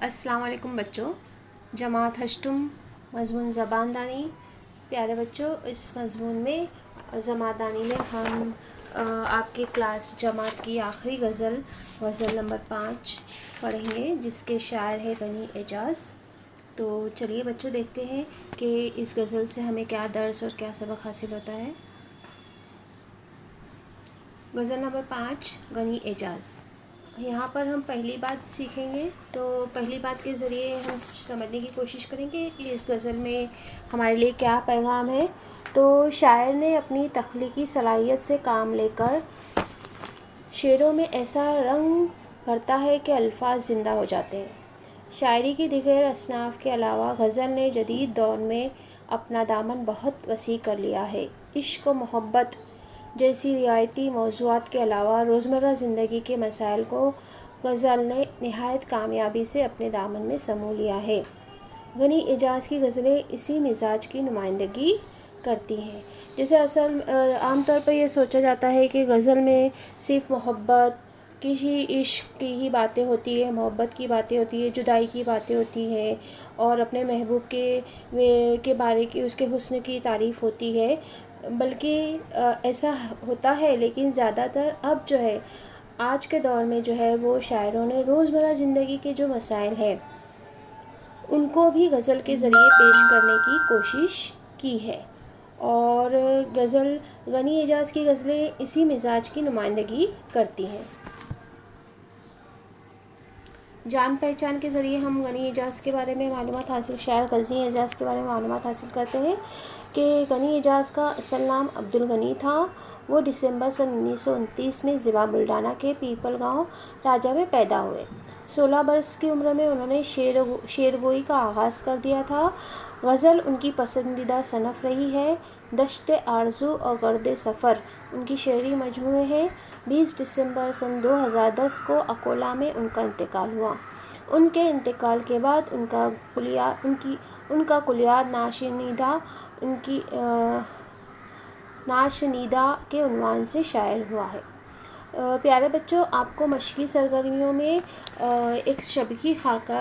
السلام علیکم بچوں، جماعت ہشتم مضمون زبان دانی۔ پیارے بچوں، اس مضمون میں زبان دانی میں ہم آپ کے کلاس جماعت کی آخری غزل نمبر 5 پڑھیں گے، جس کے شاعر ہے غنی اعجاز۔ تو چلیے بچوں، دیکھتے ہیں کہ اس غزل سے ہمیں کیا درس اور کیا سبق حاصل ہوتا ہے۔ غزل نمبر 5 غنی اعجاز۔ یہاں پر ہم پہلی بات سیکھیں گے، تو پہلی بات کے ذریعے ہم سمجھنے کی کوشش کریں گے کہ اس غزل میں ہمارے لیے کیا پیغام ہے۔ تو شاعر نے اپنی تخلیقی صلاحیت سے کام لے کر شعروں میں ایسا رنگ بھرتا ہے کہ الفاظ زندہ ہو جاتے ہیں۔ شاعری کی دیگر اصناف کے علاوہ غزل نے جدید دور میں اپنا دامن بہت وسیع کر لیا ہے۔ عشق و محبت جیسی روایتی موضوعات کے علاوہ روزمرہ زندگی کے مسائل کو غزل نے نہایت کامیابی سے اپنے دامن میں سمو لیا ہے۔ غنی اعجاز کی غزلیں اسی مزاج کی نمائندگی کرتی ہیں۔ جیسے عام طور پر یہ سوچا جاتا ہے کہ غزل میں صرف محبت، کسی عشق کی ہی باتیں ہوتی ہیں، محبت کی باتیں ہوتی ہیں، جدائی کی باتیں ہوتی ہیں، اور اپنے محبوب کے بارے کی، اس کے حسن کی تعریف ہوتی ہے۔ بلکہ ایسا ہوتا ہے، لیکن زیادہ تر اب جو ہے آج کے دور میں جو ہے وہ شاعروں نے روزمرہ زندگی کے جو مسائل ہیں ان کو بھی غزل کے ذریعے پیش کرنے کی کوشش کی ہے، اور غنی اعجاز کی غزلیں اسی مزاج کی نمائندگی کرتی ہیں۔ جان پہچان کے ذریعے ہم غنی اعجاز کے بارے میں معلومات شاعر غنی اعجاز کے بارے میں معلومات حاصل کرتے ہیں کہ غنی اعجاز کا اصل نام عبدالغنی تھا۔ وہ دسمبر سن 1929 میں ضلع بلڈانہ کے پیپل گاؤں راجہ میں پیدا ہوئے۔ 16 برس کی عمر میں انہوں نے شعر گوئی کا آغاز کر دیا تھا۔ غزل ان کی پسندیدہ صنف رہی ہے۔ دشت آرزو اور گرد سفر ان کی شعری مجموعے ہیں۔ 20 دسمبر سن 2010 کو اکولہ میں ان کا انتقال ہوا۔ ان کے انتقال کے بعد ان کا کلیات ناشنیدہ کے عنوان سے شائع ہوا ہے۔ پیارے بچوں، آپ کو مشقی سرگرمیوں میں ایک شبکی خاکہ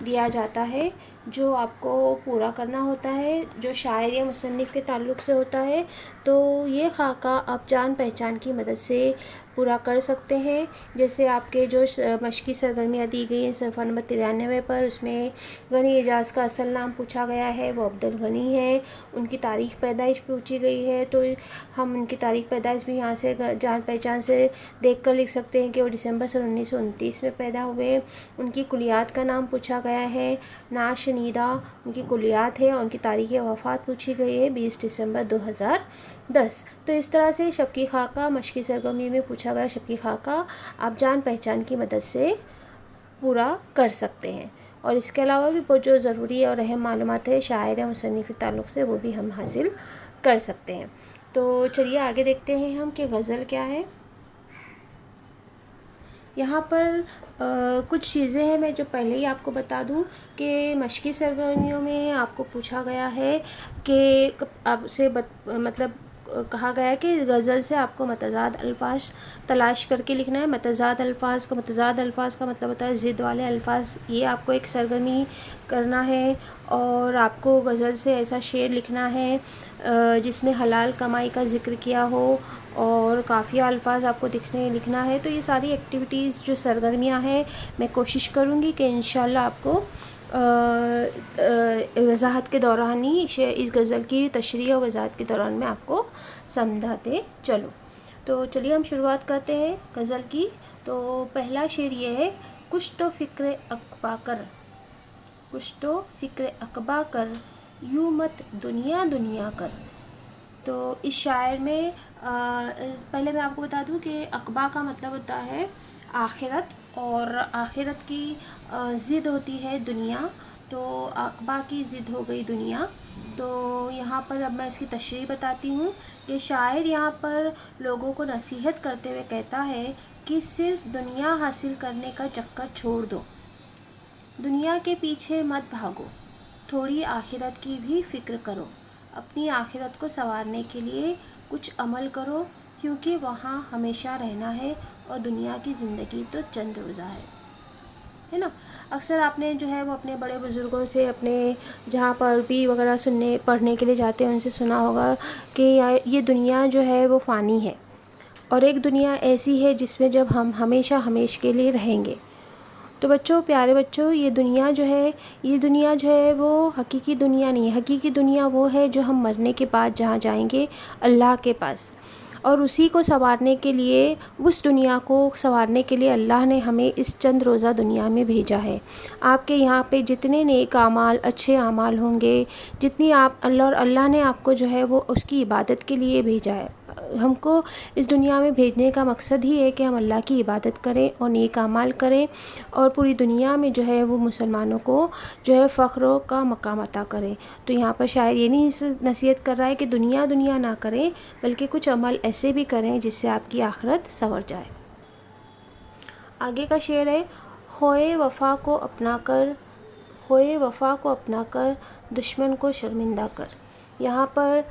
دیا جاتا ہے جو آپ کو پورا کرنا ہوتا ہے، جو شاعر یا مصنف کے تعلق سے ہوتا ہے۔ تو یہ خاکہ آپ جان پہچان کی مدد سے پورا کر سکتے ہیں۔ جیسے آپ کے جو مشقی سرگرمیاں دی گئی ہیں صفحہ نمبر 93 پر، اس میں غنی اعجاز کا اصل نام پوچھا گیا ہے، وہ عبدالغنی ہے۔ ان کی تاریخ پیدائش پوچھی گئی ہے، تو ہم ان کی تاریخ پیدائش بھی یہاں سے جان پہچان سے دیکھ کر لکھ سکتے ہیں کہ وہ دسمبر سن 1929 میں پیدا ہوئے۔ ان کی کلیات کا نام پوچھا گیا ہے، ناشنیدہ ان کی کلیات ہے، اور ان کی تاریخ وفات پوچھی گئی ہے 20 دسمبر 2010۔ تو اس طرح سے شبکی خاکہ، مشقی سرگرمی میں پوچھا گیا شبکی خاکہ آپ جان پہچان کی مدد سے پورا کر سکتے ہیں، اور اس کے علاوہ بھی بہت جو ضروری اور اہم معلومات ہے شاعر یا مصنف کے تعلق سے، وہ بھی ہم حاصل کر سکتے ہیں۔ تو چلیے آگے دیکھتے ہیں ہم کہ غزل کیا ہے۔ یہاں پر کچھ چیزیں ہیں میں جو پہلے ہی آپ کو بتا دوں کہ مشقی سرگرمیوں میں آپ کو پوچھا گیا ہے کہ آپ سے کہا گیا ہے کہ غزل سے آپ کو متضاد الفاظ تلاش کر کے لکھنا ہے۔ متضاد الفاظ کا مطلب ہوتا ہے ضد والے الفاظ۔ یہ آپ کو ایک سرگرمی کرنا ہے، اور آپ کو غزل سے ایسا شعر لکھنا ہے جس میں حلال کمائی کا ذکر کیا ہو، اور قافیہ الفاظ آپ کو لکھنا ہے۔ تو یہ ساری ایکٹیویٹیز جو سرگرمیاں ہیں، میں کوشش کروں گی کہ انشاءاللہ آپ کو وضاحت کے دوران ہی اس غزل کی تشریح اور وضاحت کے دوران میں آپ کو سمجھاتے چلوں۔ تو چلیے ہم شروعات کرتے ہیں غزل کی۔ تو پہلا شعر یہ ہے، کچھ تو فکر عقبہ کر یوں مت دنیا دنیا کر۔ تو اس شاعر میں پہلے میں آپ کو بتا دوں کہ عقبہ کا مطلب ہوتا ہے آخرت، اور آخرت کی ضد ہوتی ہے دنیا، تو عقبہ کی ضد ہو گئی دنیا۔ تو یہاں پر اب میں اس کی تشریح بتاتی ہوں کہ شاعر یہاں پر لوگوں کو نصیحت کرتے ہوئے کہتا ہے کہ صرف دنیا حاصل کرنے کا چکر چھوڑ دو، دنیا کے پیچھے مت بھاگو، تھوڑی آخرت کی بھی فکر کرو، اپنی آخرت کو سنوارنے کے لیے کچھ عمل کرو، کیونکہ وہاں ہمیشہ رہنا ہے اور دنیا کی زندگی تو چند روزہ ہے۔ ہے نا. اکثر آپ نے جو ہے وہ اپنے بڑے بزرگوں سے، اپنے جہاں پر بھی وغیرہ سننے پڑھنے کے لیے جاتے ہیں ان سے سنا ہوگا کہ یہ دنیا جو ہے وہ فانی ہے، اور ایک دنیا ایسی ہے جس میں جب ہم ہمیشہ ہمیشہ کے لیے رہیں گے. تو بچوں، پیارے بچوں، یہ دنیا جو ہے وہ حقیقی دنیا نہیں ہے. حقیقی دنیا وہ ہے جو ہم مرنے کے بعد جہاں جائیں گے، اللہ کے پاس. اور اسی کو سنوارنے کے لیے، اس دنیا کو سنوارنے کے لیے اللہ نے ہمیں اس چند روزہ دنیا میں بھیجا ہے. آپ کے یہاں پہ جتنے نیک اعمال، اچھے اعمال ہوں گے، جتنی اللہ نے آپ کو جو ہے وہ اس کی عبادت کے لیے بھیجا ہے. ہم کو اس دنیا میں بھیجنے کا مقصد ہی ہے کہ ہم اللہ کی عبادت کریں اور نیک اعمال کریں، اور پوری دنیا میں جو ہے وہ مسلمانوں کو جو ہے فخر کا مقام عطا کریں. تو یہاں پر شاعر یہ نہیں نصیحت کر رہا ہے کہ دنیا نہ کریں، بلکہ کچھ عمل ایسے بھی کریں جس سے آپ کی آخرت سنور جائے. آگے کا شعر ہے، خوئے وفا کو اپنا کر دشمن کو شرمندہ کر. یہاں پر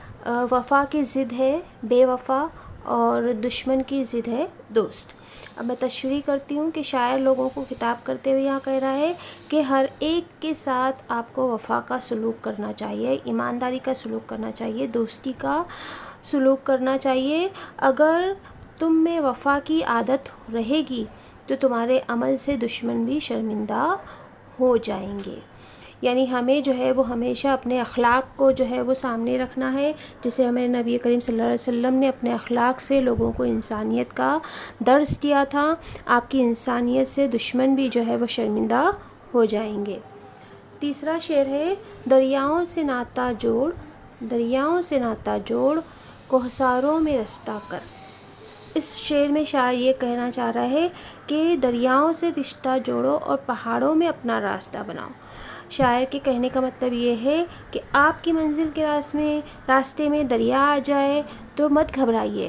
وفا کی ضد ہے بے وفا، اور دشمن کی ضد ہے دوست. اب میں تشریح کرتی ہوں کہ شاعر لوگوں کو خطاب کرتے ہوئے یہاں کہہ رہا ہے کہ ہر ایک کے ساتھ آپ کو وفا کا سلوک کرنا چاہیے، ایمانداری کا سلوک کرنا چاہیے، دوستی کا سلوک کرنا چاہیے. اگر تم میں وفا کی عادت رہے گی تو تمہارے عمل سے دشمن بھی شرمندہ ہو جائیں گے. یعنی ہمیں جو ہے وہ ہمیشہ اپنے اخلاق کو جو ہے وہ سامنے رکھنا ہے، جسے ہمیں نبی کریم صلی اللہ علیہ وسلم نے اپنے اخلاق سے لوگوں کو انسانیت کا درس دیا تھا. آپ کی انسانیت سے دشمن بھی جو ہے وہ شرمندہ ہو جائیں گے. تیسرا شعر ہے، دریاؤں سے ناتا جوڑ کوہساروں میں رستہ کر. اس شعر میں شاعر یہ کہنا چاہ رہا ہے کہ دریاؤں سے رشتہ جوڑو اور پہاڑوں میں اپنا راستہ بناؤ. شاعر کے کہنے کا مطلب یہ ہے کہ آپ کی منزل کے راستے میں دریا آ جائے تو مت گھبرائیے،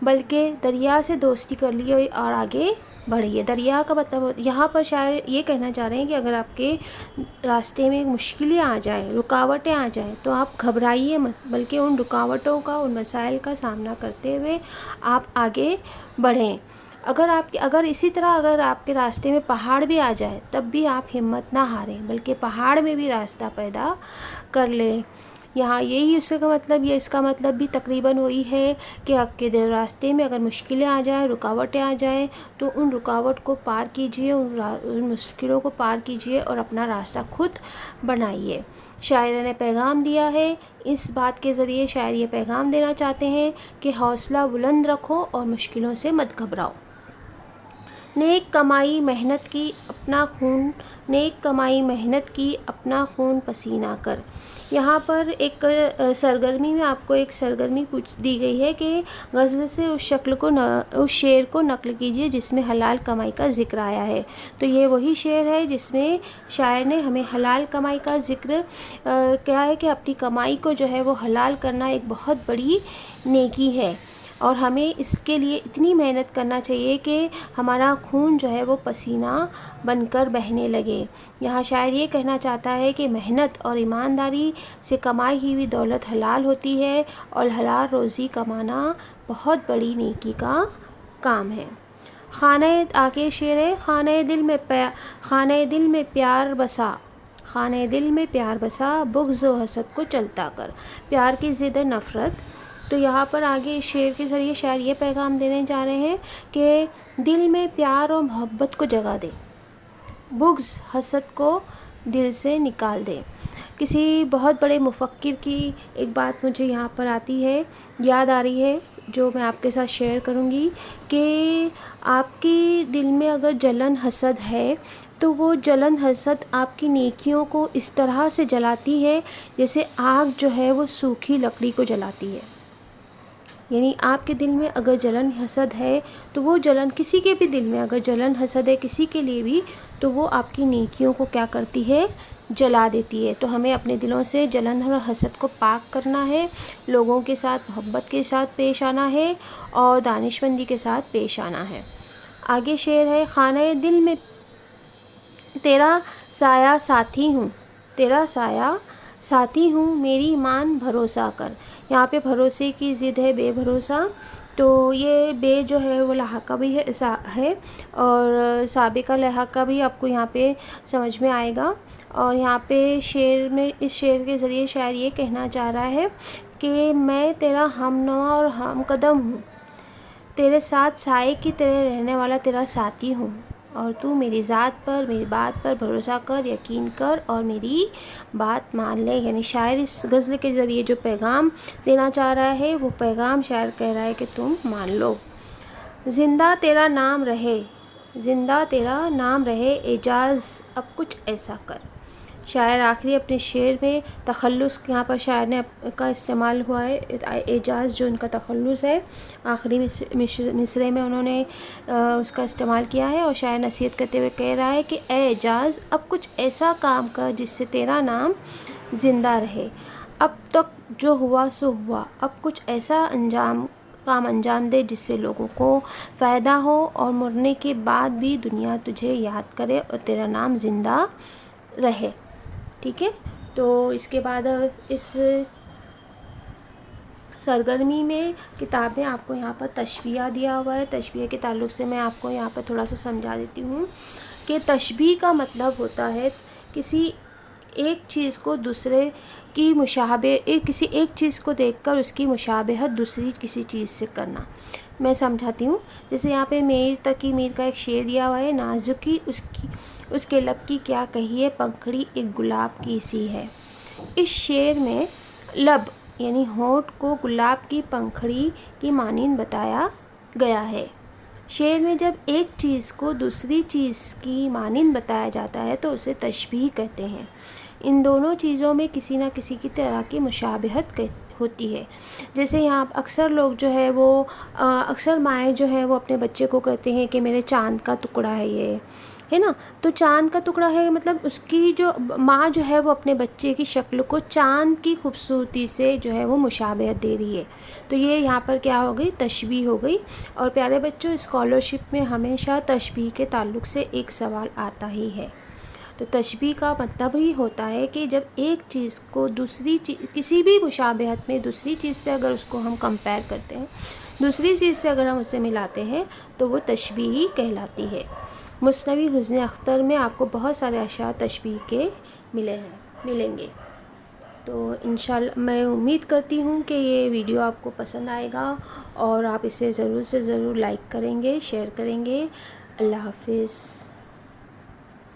بلکہ دریا سے دوستی کر لیے اور آگے بڑھیے. دریا کا مطلب یہاں پر شاعر یہ کہنا چاہ رہے ہیں کہ اگر آپ کے راستے میں مشکلیں آ جائیں، رکاوٹیں آ جائیں، تو آپ گھبرائیے مت، بلکہ ان رکاوٹوں کا، ان مسائل کا سامنا کرتے ہوئے آپ آگے بڑھیں. اگر اسی طرح اگر آپ کے راستے میں پہاڑ بھی آ جائے تب بھی آپ ہمت نہ ہاریں، بلکہ پہاڑ میں بھی راستہ پیدا کر لیں. یہاں یہی اس کا مطلب بھی تقریباً وہی ہے کہ آپ کے راستے میں اگر مشکلیں آ جائیں، رکاوٹیں آ جائیں، تو ان رکاوٹ کو پار کیجئے، ان مشکلوں کو پار کیجئے اور اپنا راستہ خود بنائیے. شاعر نے پیغام دیا ہے، اس بات کے ذریعے شاعر یہ پیغام دینا چاہتے ہیں کہ حوصلہ بلند رکھو اور مشکلوں سے مت گھبراؤ. نیک کمائی محنت کی اپنا خون پسینہ کر. یہاں پر ایک سرگرمی میں آپ کو ایک سرگرمی دی گئی ہے کہ غزل سے اس شعر کو نقل کیجیے جس میں حلال کمائی کا ذکر آیا ہے. تو یہ وہی شعر ہے جس میں شاعر نے ہمیں حلال کمائی کا ذکر کیا ہے کہ اپنی کمائی کو جو ہے وہ حلال کرنا ایک بہت بڑی نیکی ہے، اور ہمیں اس کے لیے اتنی محنت کرنا چاہیے کہ ہمارا خون جو ہے وہ پسینہ بن کر بہنے لگے. یہاں شاعر یہ کہنا چاہتا ہے کہ محنت اور ایمانداری سے کمائی ہوئی دولت حلال ہوتی ہے، اور حلال روزی کمانا بہت بڑی نیکی کا کام ہے. آگے شعر ہے، خانہ دل میں پیار بسا بغض و حسد کو چلتا کر. پیار کی ضد ہے نفرت. تو یہاں پر آگے اس شعر کے ذریعے شاعر یہ پیغام دینے جا رہے ہیں کہ دل میں پیار اور محبت کو جگہ دے، بغض حسد کو دل سے نکال دے. کسی بہت بڑے مفکر کی ایک بات مجھے یہاں پر یاد آ رہی ہے، جو میں آپ کے ساتھ شیئر کروں گی، کہ آپ کی دل میں اگر جلن حسد ہے تو وہ جلن حسد آپ کی نیکیوں کو اس طرح سے جلاتی ہے جیسے آگ جو ہے وہ سوکھی لکڑی کو جلاتی ہے. یعنی آپ کے دل میں اگر جلن حسد ہے تو وہ جلن، کسی کے بھی دل میں اگر جلن حسد ہے کسی کے لیے بھی، تو وہ آپ کی نیکیوں کو کیا کرتی ہے، جلا دیتی ہے. تو ہمیں اپنے دلوں سے جلن اور حسد کو پاک کرنا ہے، لوگوں کے ساتھ محبت کے ساتھ پیش آنا ہے اور دانش مندی کے ساتھ پیش آنا ہے. آگے شعر ہے، خانہ دل میں تیرا سایہ ساتھی ہوں میری مان بھروسہ کر. یہاں پہ بھروسے کی ضد ہے بے بھروسہ. تو یہ بے جو ہے وہ لاحقہ بھی ہے اور سابقہ لاحقہ بھی آپ کو یہاں پہ سمجھ میں آئے گا. اور یہاں پہ شعر میں اس شعر کے ذریعے شاعر یہ کہنا چاہ رہا ہے کہ میں تیرا ہم نوا اور ہم قدم ہوں، تیرے ساتھ سائے کی طرح رہنے والا تیرا ساتھی ہوں، اور تو میری ذات پر، میری بات پر بھروسہ کر، یقین کر اور میری بات مان لے. یعنی شاعر اس غزل کے ذریعے جو پیغام دینا چاہ رہا ہے وہ پیغام شاعر کہہ رہا ہے کہ تم مان لو. زندہ تیرا نام رہے، زندہ تیرا نام رہے، اعجاز اب کچھ ایسا کر. شاعر آخری اپنے شعر میں تخلص یہاں پر شاعر نے کا استعمال ہوا ہے، اعجاز جو ان کا تخلص ہے آخری مصرعے میں انہوں نے اس کا استعمال کیا ہے. اور شاعر نصیحت کرتے ہوئے کہہ رہا ہے کہ اے اعجاز اب کچھ ایسا کام کر جس سے تیرا نام زندہ رہے. اب تک جو ہوا سو ہوا، اب کچھ ایسا کام انجام دے جس سے لوگوں کو فائدہ ہو اور مرنے کے بعد بھی دنیا تجھے یاد کرے اور تیرا نام زندہ رہے. ٹھیک ہے، تو اس کے بعد اس سرگرمی میں کتاب میں آپ کو یہاں پر تشبیہ دیا ہوا ہے. تشبیہ کے تعلق سے میں آپ کو یہاں پر تھوڑا سا سمجھا دیتی ہوں کہ تشبیہ کا مطلب ہوتا ہے کسی ایک چیز کو دوسرے کی کسی ایک چیز کو دیکھ کر اس کی مشابہت دوسری کسی چیز سے کرنا. میں سمجھاتی ہوں. جیسے یہاں پہ میر تقی میر کا ایک شعر دیا ہوا ہے، نازکی اس کے لب کی کیا کہیے، پنکھڑی ایک گلاب کی سی ہے. اس شعر میں لب یعنی ہونٹ کو گلاب کی پنکھڑی کی مانند بتایا گیا ہے. شعر میں جب ایک چیز کو دوسری چیز کی مانند بتایا جاتا ہے تو اسے تشبیہ کہتے ہیں. ان دونوں چیزوں میں کسی نہ کسی کی طرح کی مشابہت ہوتی ہے. جیسے یہاں اکثر لوگ جو ہے وہ اکثر مائیں جو ہے وہ اپنے بچے کو کہتے ہیں کہ میرے چاند کا ٹکڑا ہے، یہ ہے نا. تو چاند کا ٹکڑا ہے مطلب اس کی جو ماں جو ہے وہ اپنے بچے کی شکل کو چاند کی خوبصورتی سے جو ہے وہ مشابہت دے رہی ہے. تو یہ یہاں پر کیا ہو گئی، تشبیہ ہو گئی. اور پیارے بچوں، اسکالرشپ میں ہمیشہ تشبیہ کے تعلق سے ایک سوال آتا ہی ہے. تو تشبیہ کا مطلب ہی ہوتا ہے کہ جب ایک چیز کو دوسری چیز کسی بھی مشابہت میں دوسری چیز سے اگر اس کو ہم کمپیئر کرتے ہیں، دوسری چیز سے اگر ہم اسے ملاتے ہیں تو وہ تشبیہ ہی کہلاتی ہے. مثنوی حسن اختر میں آپ کو بہت سارے اشعار تشبیہ کے ملیں گے. تو انشاءاللہ میں امید کرتی ہوں کہ یہ ویڈیو آپ کو پسند آئے گا اور آپ اسے ضرور سے ضرور لائک کریں گے، شیئر کریں گے. اللہ حافظ.